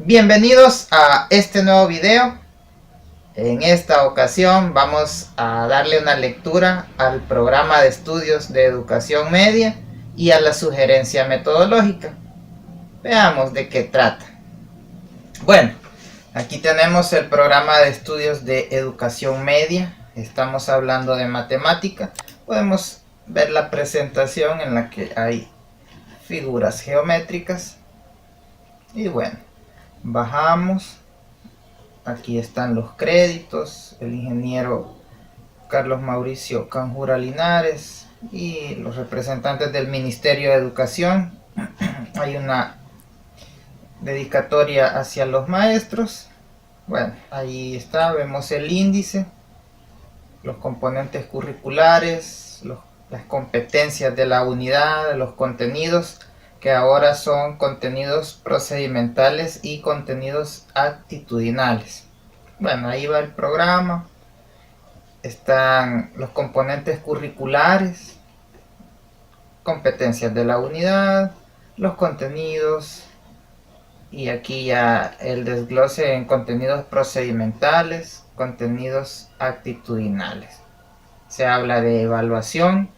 Bienvenidos a este nuevo video. En esta ocasión vamos a darle una lectura al programa de estudios de educación media y a la sugerencia metodológica. Veamos de qué trata. Bueno, aquí tenemos el programa de estudios de educación media. Estamos hablando de matemática. Podemos ver la presentación en la que hay figuras geométricas. Y bueno, bajamos. Aquí están los créditos, el ingeniero Carlos Mauricio Canjura Linares y los representantes del Ministerio de Educación. Hay una dedicatoria hacia los maestros. Bueno, ahí está, vemos el índice, los componentes curriculares, las competencias de la unidad, los contenidos, que ahora son contenidos procedimentales y contenidos actitudinales. Bueno, ahí va el programa. Están los componentes curriculares, competencias de la unidad, los contenidos, y aquí ya el desglose en contenidos procedimentales, contenidos actitudinales. Se habla de evaluación,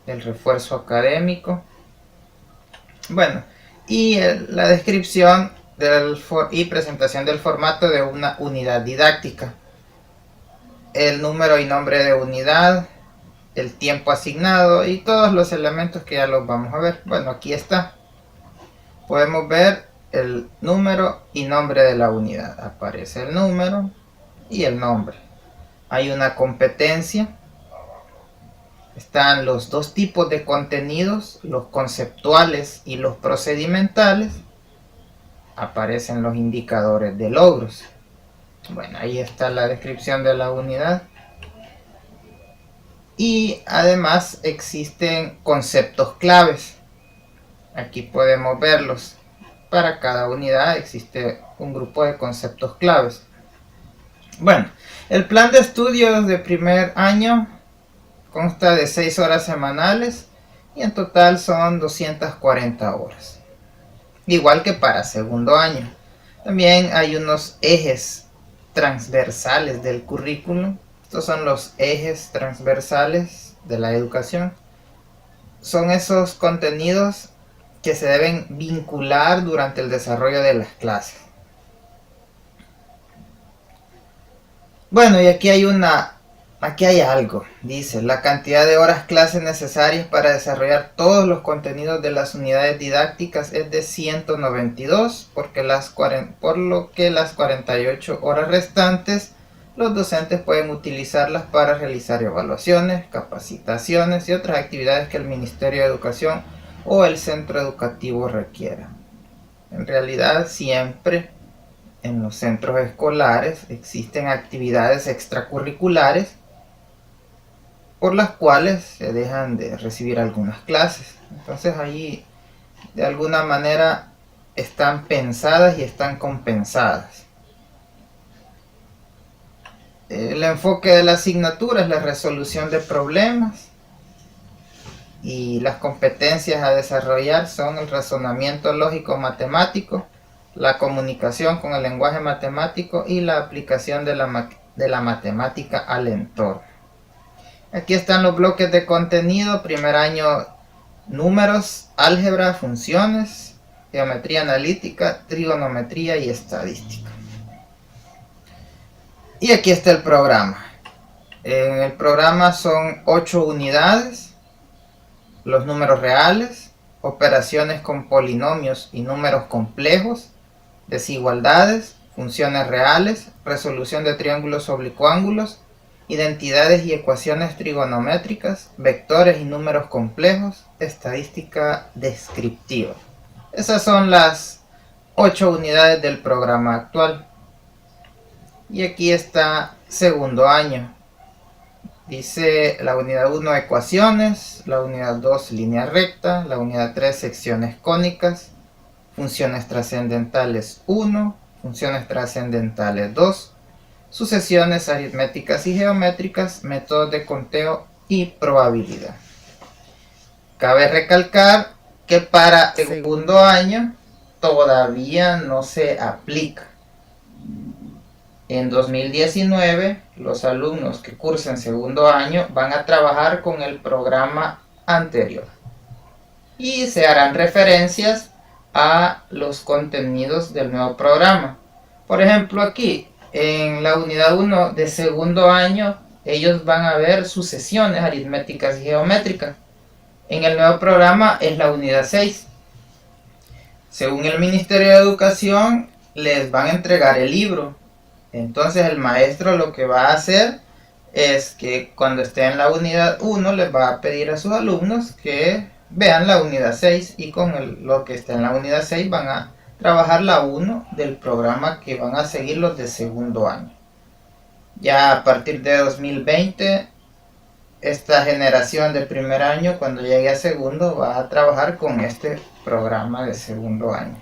del refuerzo académico. Bueno, y la descripción y presentación del formato de una unidad didáctica. El número y nombre de unidad, el tiempo asignado y todos los elementos que ya los vamos a ver. Bueno, aquí está. Podemos ver el número y nombre de la unidad. Aparece el número y el nombre. Hay una competencia. Están los dos tipos de contenidos, los conceptuales y los procedimentales. Aparecen los indicadores de logros. Bueno, ahí está la descripción de la unidad. Y además existen conceptos claves. Aquí podemos verlos. Para cada unidad existe un grupo de conceptos claves. Bueno, el plan de estudios de primer año consta de 6 horas semanales y en total son 240 horas. Igual que para segundo año. También hay unos ejes transversales del currículum. Estos son los ejes transversales de la educación. Son esos contenidos que se deben vincular durante el desarrollo de las clases. Bueno, y aquí hay algo. Dice, la cantidad de horas clases necesarias para desarrollar todos los contenidos de las unidades didácticas es de 192, por lo que las 48 horas restantes los docentes pueden utilizarlas para realizar evaluaciones, capacitaciones y otras actividades que el Ministerio de Educación o el centro educativo requiera. En realidad, siempre en los centros escolares existen actividades extracurriculares por las cuales se dejan de recibir algunas clases. Entonces ahí de alguna manera están pensadas y están compensadas. El enfoque de la asignatura es la resolución de problemas y las competencias a desarrollar son el razonamiento lógico matemático, la comunicación con el lenguaje matemático y la aplicación de la matemática al entorno. Aquí están los bloques de contenido. Primer año, números, álgebra, funciones, geometría analítica, trigonometría y estadística. Y aquí está el programa. En el programa son 8 unidades, los números reales, operaciones con polinomios y números complejos, desigualdades, funciones reales, resolución de triángulos oblicuángulos, identidades y ecuaciones trigonométricas, vectores y números complejos, estadística descriptiva. Esas son las 8 unidades del programa actual. Y aquí está segundo año. Dice la unidad 1 ecuaciones, la unidad 2 línea recta, la unidad 3 secciones cónicas, funciones trascendentales 1, funciones trascendentales 2, sucesiones aritméticas y geométricas, métodos de conteo y probabilidad. Cabe recalcar que para segundo año todavía no se aplica. En 2019, los alumnos que cursen segundo año van a trabajar con el programa anterior y se harán referencias a los contenidos del nuevo programa. Por ejemplo, aquí en la unidad 1 de segundo año, ellos van a ver sucesiones aritméticas y geométricas. En el nuevo programa es la unidad 6. Según el Ministerio de Educación, les van a entregar el libro. Entonces el maestro lo que va a hacer es que cuando esté en la unidad 1 les va a pedir a sus alumnos que vean la unidad 6 y con lo que está en la unidad 6 van a trabajar la 1 del programa que van a seguir los de segundo año. Ya a partir de 2020, esta generación de primer año, cuando llegue a segundo, va a trabajar con este programa de segundo año.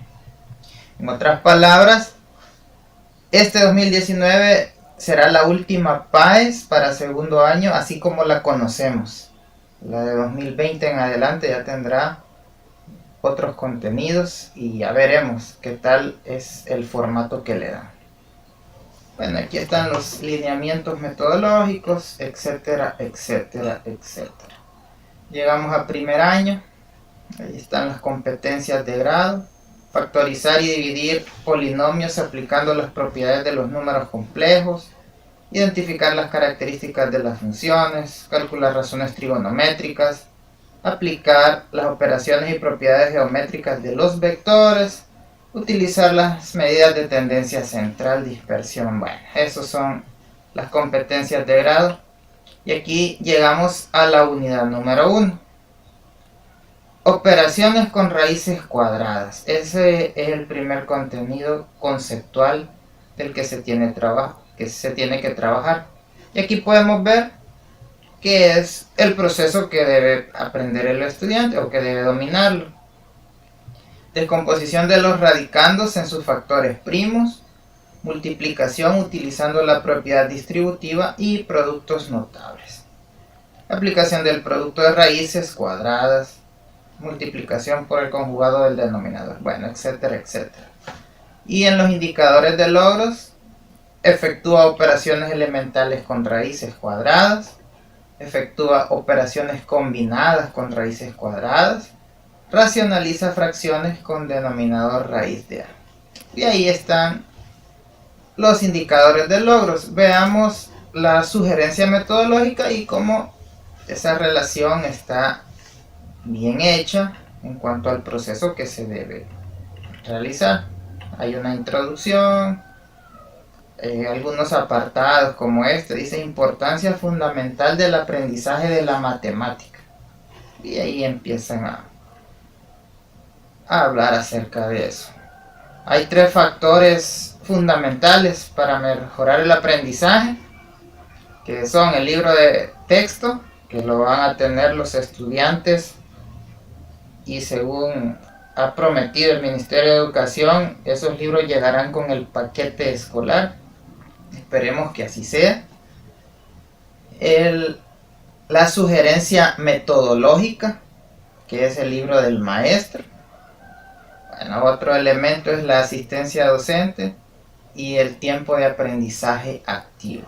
En otras palabras, este 2019 será la última PAES para segundo año, así como la conocemos. La de 2020 en adelante ya tendrá otros contenidos y ya veremos qué tal es el formato que le dan. Bueno, aquí están los lineamientos metodológicos, etcétera, etcétera, etcétera. Llegamos a primer año. Ahí están las competencias de grado. Factorizar y dividir polinomios aplicando las propiedades de los números complejos. Identificar las características de las funciones. Calcular razones trigonométricas. Aplicar las operaciones y propiedades geométricas de los vectores. Utilizar las medidas de tendencia central, dispersión. Bueno, esas son las competencias de grado. Y aquí llegamos a la unidad número 1. Operaciones con raíces cuadradas. Ese es el primer contenido conceptual del que se tiene que trabajar. Y aquí podemos ver que es el proceso que debe aprender el estudiante o que debe dominarlo. Descomposición de los radicandos en sus factores primos, multiplicación utilizando la propiedad distributiva y productos notables. Aplicación del producto de raíces cuadradas, multiplicación por el conjugado del denominador, bueno, etcétera, etcétera. Y en los indicadores de logros, efectúa operaciones elementales con raíces cuadradas, efectúa operaciones combinadas con raíces cuadradas, racionaliza fracciones con denominador raíz de A. Y ahí están los indicadores de logros. Veamos la sugerencia metodológica y cómo esa relación está bien hecha en cuanto al proceso que se debe realizar. Hay una introducción, algunos apartados como este, dice importancia fundamental del aprendizaje de la matemática. Y ahí empiezan a hablar acerca de eso. Hay 3 factores fundamentales para mejorar el aprendizaje, que son el libro de texto, que lo van a tener los estudiantes y según ha prometido el Ministerio de Educación, esos libros llegarán con el paquete escolar. Esperemos que así sea. La sugerencia metodológica, que es el libro del maestro. Bueno, otro elemento es la asistencia docente y el tiempo de aprendizaje activo.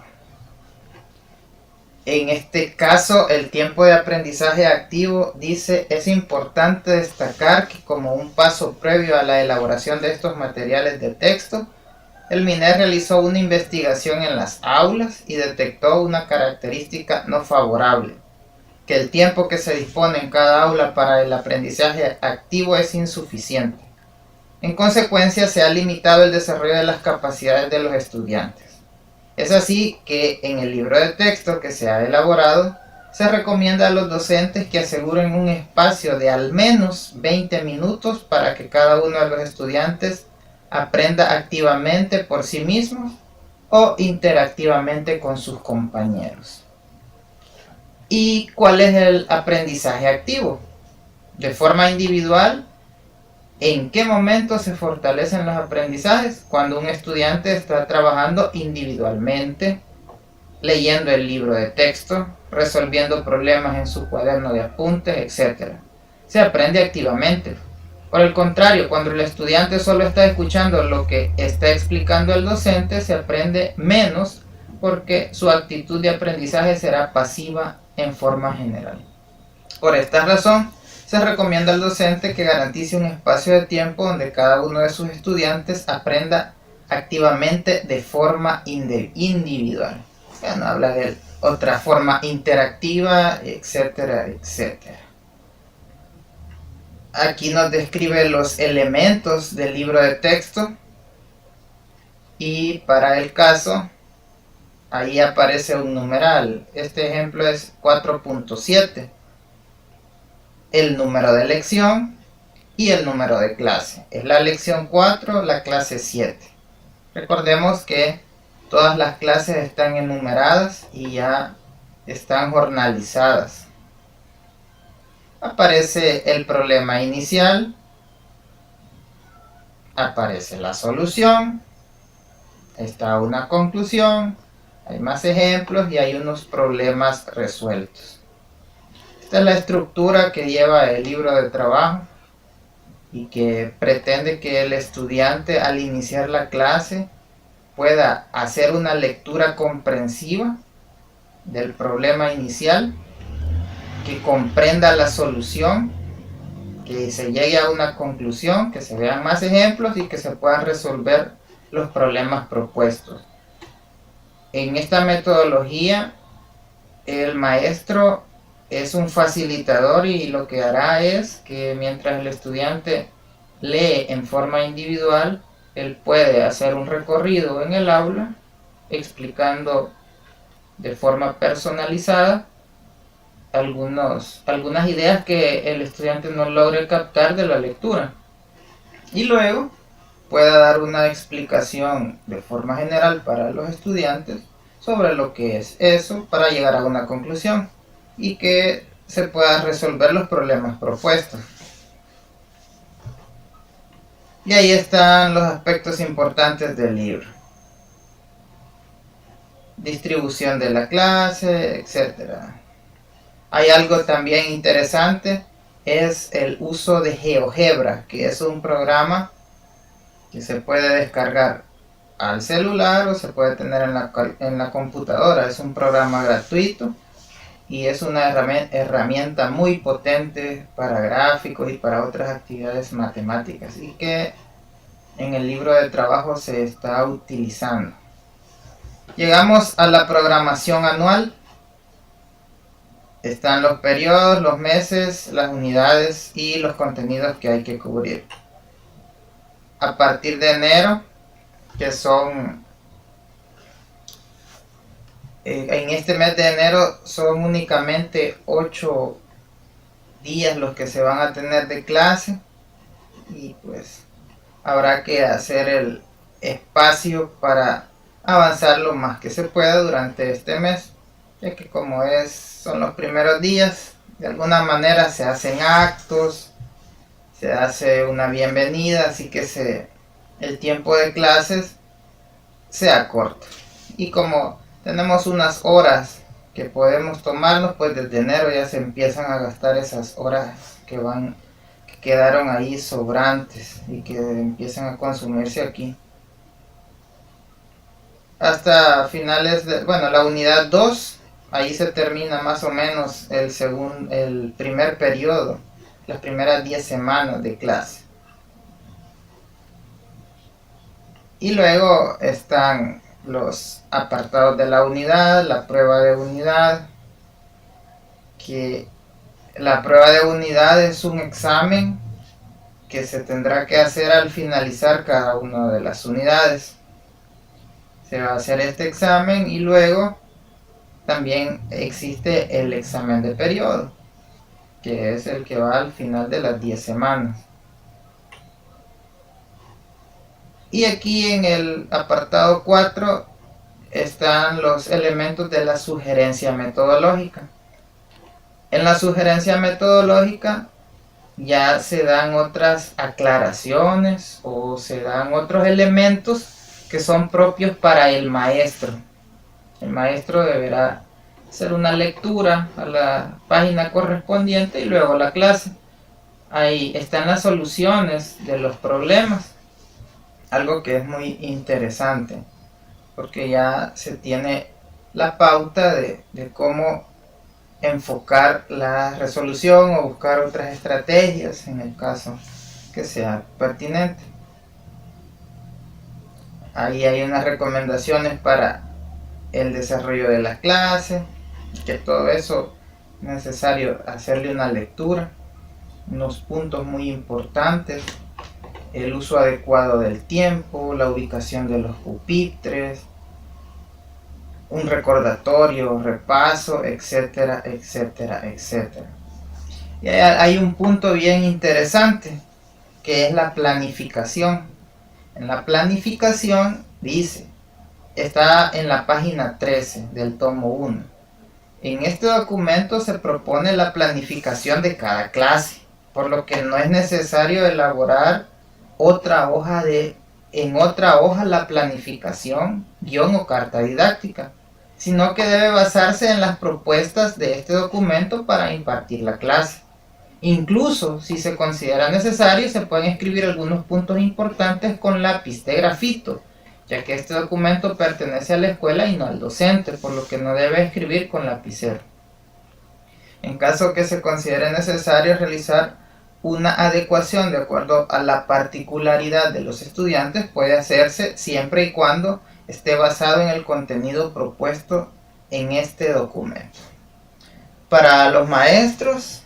En este caso, el tiempo de aprendizaje activo dice, es importante destacar que como un paso previo a la elaboración de estos materiales de texto, el MINER realizó una investigación en las aulas y detectó una característica no favorable, que el tiempo que se dispone en cada aula para el aprendizaje activo es insuficiente. En consecuencia, se ha limitado el desarrollo de las capacidades de los estudiantes. Es así que en el libro de texto que se ha elaborado, se recomienda a los docentes que aseguren un espacio de al menos 20 minutos para que cada uno de los estudiantes aprenda activamente por sí mismo o interactivamente con sus compañeros. ¿Y cuál es el aprendizaje activo? De forma individual, ¿en qué momento se fortalecen los aprendizajes? Cuando un estudiante está trabajando individualmente, leyendo el libro de texto, resolviendo problemas en su cuaderno de apuntes, etc. Se aprende activamente. Por el contrario, cuando el estudiante solo está escuchando lo que está explicando el docente, se aprende menos porque su actitud de aprendizaje será pasiva en forma general. Por esta razón, se recomienda al docente que garantice un espacio de tiempo donde cada uno de sus estudiantes aprenda activamente de forma individual. Bueno, habla de otra forma interactiva, etcétera, etcétera. Aquí nos describe los elementos del libro de texto y para el caso ahí aparece un numeral. Este ejemplo es 4.7, el número de lección y el número de clase. Es la lección 4, la clase 7. Recordemos que todas las clases están enumeradas y ya están jornalizadas. Aparece el problema inicial, aparece la solución, está una conclusión, hay más ejemplos y hay unos problemas resueltos. Esta es la estructura que lleva el libro de trabajo y que pretende que el estudiante al iniciar la clase pueda hacer una lectura comprensiva del problema inicial, que comprenda la solución, que se llegue a una conclusión, que se vean más ejemplos y que se puedan resolver los problemas propuestos. En esta metodología, el maestro es un facilitador y lo que hará es que mientras el estudiante lee en forma individual, él puede hacer un recorrido en el aula explicando de forma personalizada algunas ideas que el estudiante no logre captar de la lectura, y luego pueda dar una explicación de forma general para los estudiantes sobre lo que es eso para llegar a una conclusión y que se puedan resolver los problemas propuestos. Y ahí están los aspectos importantes del libro: distribución de la clase, etc. Hay algo también interesante, es el uso de GeoGebra, que es un programa que se puede descargar al celular o se puede tener en la computadora. Es un programa gratuito y es una herramienta muy potente para gráficos y para otras actividades matemáticas, y que en el libro de trabajo se está utilizando. Llegamos a la programación anual. Están los periodos, los meses, las unidades y los contenidos que hay que cubrir. A partir de enero, que son en este mes de enero son únicamente 8 días los que se van a tener de clase, y pues habrá que hacer el espacio para avanzar lo más que se pueda durante este mes, ya que como son los primeros días, de alguna manera se hacen actos, se hace una bienvenida, así que el tiempo de clases se acorta. Y como tenemos unas horas que podemos tomarnos, pues desde enero ya se empiezan a gastar esas horas que quedaron ahí sobrantes y que empiezan a consumirse aquí. Hasta finales de, la unidad 2, ahí se termina más o menos el primer periodo, las primeras 10 semanas de clase. Y luego están los apartados de la unidad, la prueba de unidad, que la prueba de unidad es un examen que se tendrá que hacer al finalizar cada una de las unidades. Se va a hacer este examen y luego también existe el examen de periodo, que es el que va al final de las 10 semanas. Y aquí en el apartado 4 están los elementos de la sugerencia metodológica. En la sugerencia metodológica ya se dan otras aclaraciones o se dan otros elementos que son propios para el maestro. El maestro deberá hacer una lectura a la página correspondiente y luego la clase. ahí están las soluciones de los problemas, algo que es muy interesante, porque ya se tiene la pauta de cómo enfocar la resolución o buscar otras estrategias en el caso que sea pertinente. Ahí hay unas recomendaciones para el desarrollo de las clases, que todo eso es necesario hacerle una lectura, unos puntos muy importantes, el uso adecuado del tiempo, la ubicación de los pupitres, un recordatorio, repaso, etcétera, etcétera, etcétera. Y hay un punto bien interesante, que es la planificación. En la planificación dice, está en la página 13 del tomo 1. En este documento se propone la planificación de cada clase, por lo que no es necesario elaborar otra hoja en otra hoja la planificación, guión o carta didáctica, sino que debe basarse en las propuestas de este documento para impartir la clase. Incluso, si se considera necesario, se pueden escribir algunos puntos importantes con lápiz de grafito, ya que este documento pertenece a la escuela y no al docente, por lo que no debe escribir con lapicero. En caso que se considere necesario realizar una adecuación de acuerdo a la particularidad de los estudiantes, puede hacerse siempre y cuando esté basado en el contenido propuesto en este documento. Para los maestros,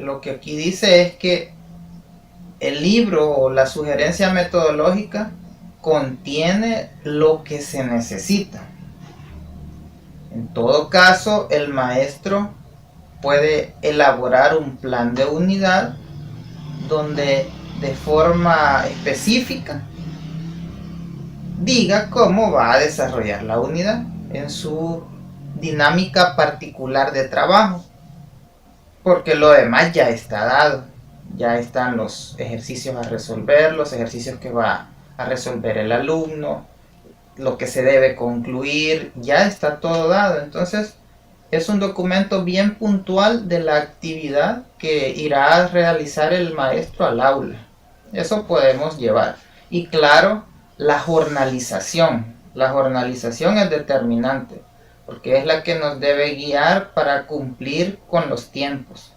lo que aquí dice es que el libro o la sugerencia metodológica contiene lo que se necesita. En todo caso, el maestro puede elaborar un plan de unidad donde de forma específica diga cómo va a desarrollar la unidad en su dinámica particular de trabajo, porque lo demás ya está dado, ya están los ejercicios a resolver, los ejercicios que va a resolver el alumno, lo que se debe concluir, ya está todo dado. Entonces es un documento bien puntual de la actividad que irá a realizar el maestro al aula. Eso podemos llevar. Y claro, la jornalización. La jornalización es determinante, porque es la que nos debe guiar para cumplir con los tiempos.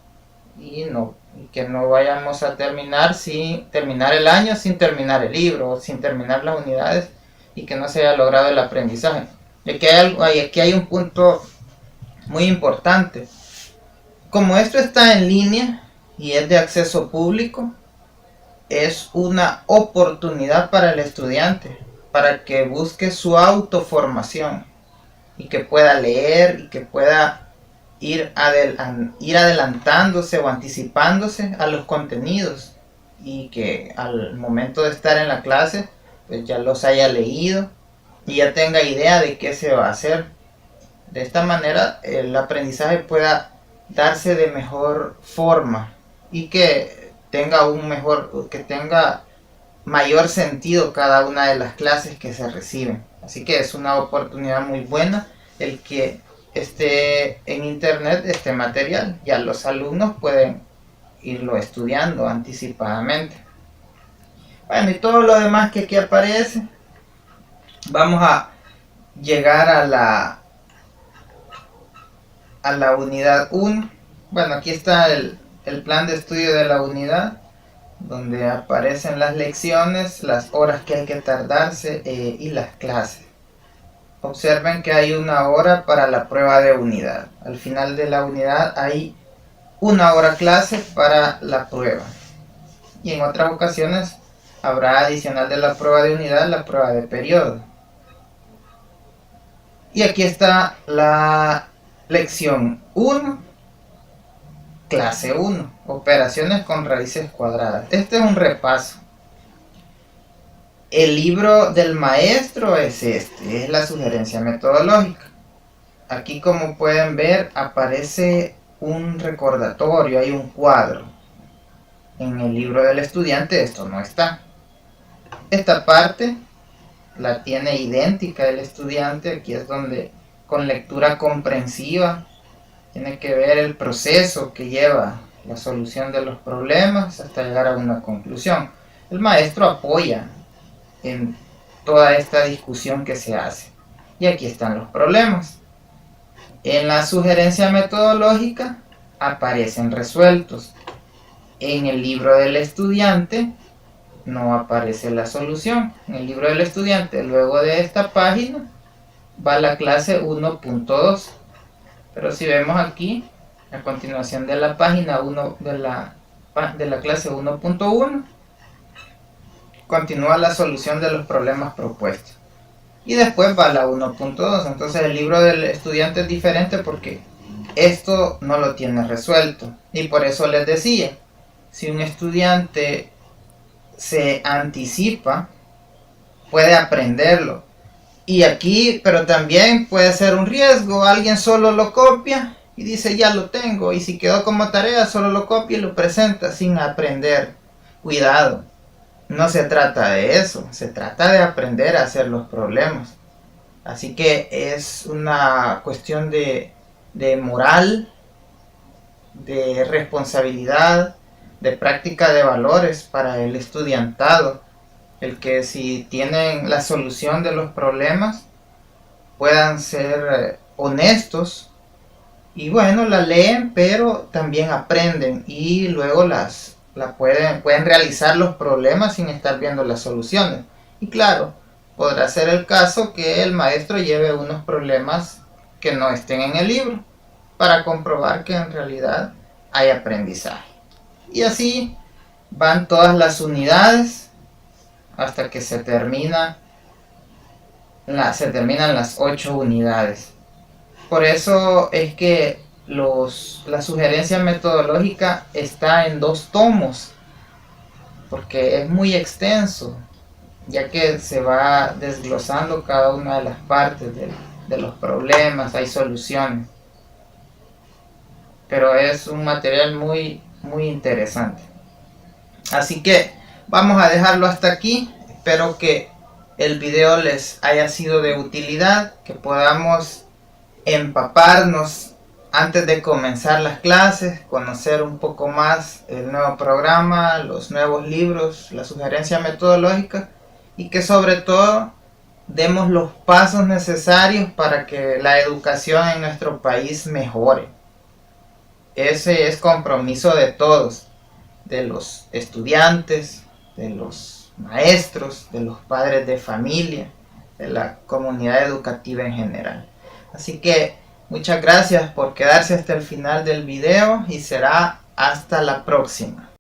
Y que no vayamos a terminar el año sin terminar el libro, o sin terminar las unidades, y que no se haya logrado el aprendizaje. Y aquí hay un punto muy importante. Como esto está en línea y es de acceso público, es una oportunidad para el estudiante para que busque su autoformación y que pueda leer y que pueda ir adelantándose o anticipándose a los contenidos, y que al momento de estar en la clase pues ya los haya leído y ya tenga idea de qué se va a hacer. De esta manera el aprendizaje pueda darse de mejor forma y que tenga mayor sentido cada una de las clases que se reciben. Así que es una oportunidad muy buena el que esté en internet este material. Ya los alumnos pueden irlo estudiando anticipadamente. Bueno, y todo lo demás que aquí aparece, vamos a llegar a la unidad 1. Bueno, aquí está el plan de estudio de la unidad, donde aparecen las lecciones, las horas que hay que tardarse y las clases. Observen que hay una hora para la prueba de unidad. Al final de la unidad hay una hora clase para la prueba. Y en otras ocasiones habrá adicional de la prueba de unidad la prueba de periodo. Y aquí está la lección 1, clase 1, operaciones con raíces cuadradas. Este es un repaso. El libro del maestro es este, es la sugerencia metodológica. Aquí, como pueden ver, aparece un recordatorio, hay un cuadro. En el libro del estudiante esto no está. Esta parte la tiene idéntica el estudiante. Aquí es donde, con lectura comprensiva, tiene que ver el proceso que lleva la solución de los problemas hasta llegar a una conclusión. El maestro apoya en toda esta discusión que se hace. Y aquí están los problemas. En la sugerencia metodológica aparecen resueltos. En el libro del estudiante no aparece la solución. En el libro del estudiante, luego de esta página, va la clase 1.2. Pero si vemos aquí, a continuación de la página 1 de la clase 1.1, continúa la solución de los problemas propuestos. Y después va la 1.2. Entonces el libro del estudiante es diferente porque esto no lo tiene resuelto. Y por eso les decía, si un estudiante se anticipa, puede aprenderlo. Y aquí, pero también puede ser un riesgo. Alguien solo lo copia y dice ya lo tengo. Y si quedó como tarea, solo lo copia y lo presenta sin aprender. Cuidado. No se trata de eso, se trata de aprender a hacer los problemas. Así que es una cuestión de moral, de responsabilidad, de práctica de valores para el estudiantado. El que si tienen la solución de los problemas puedan ser honestos y bueno, la leen, pero también aprenden y luego pueden realizar los problemas sin estar viendo las soluciones. Y claro, podrá ser el caso que el maestro lleve unos problemas que no estén en el libro para comprobar que en realidad hay aprendizaje. Y así van todas las unidades hasta que se terminan las 8 unidades. Por eso es que la sugerencia metodológica está en 2 tomos, porque es muy extenso, ya que se va desglosando cada una de las partes de los problemas, hay soluciones. Pero es un material muy, muy interesante. Así que vamos a dejarlo hasta aquí. Espero que el video les haya sido de utilidad, que podamos empaparnos antes de comenzar las clases, conocer un poco más el nuevo programa, los nuevos libros, la sugerencia metodológica y que sobre todo demos los pasos necesarios para que la educación en nuestro país mejore. Ese es compromiso de todos, de los estudiantes, de los maestros, de los padres de familia, de la comunidad educativa en general. Así que muchas gracias por quedarse hasta el final del video y será hasta la próxima.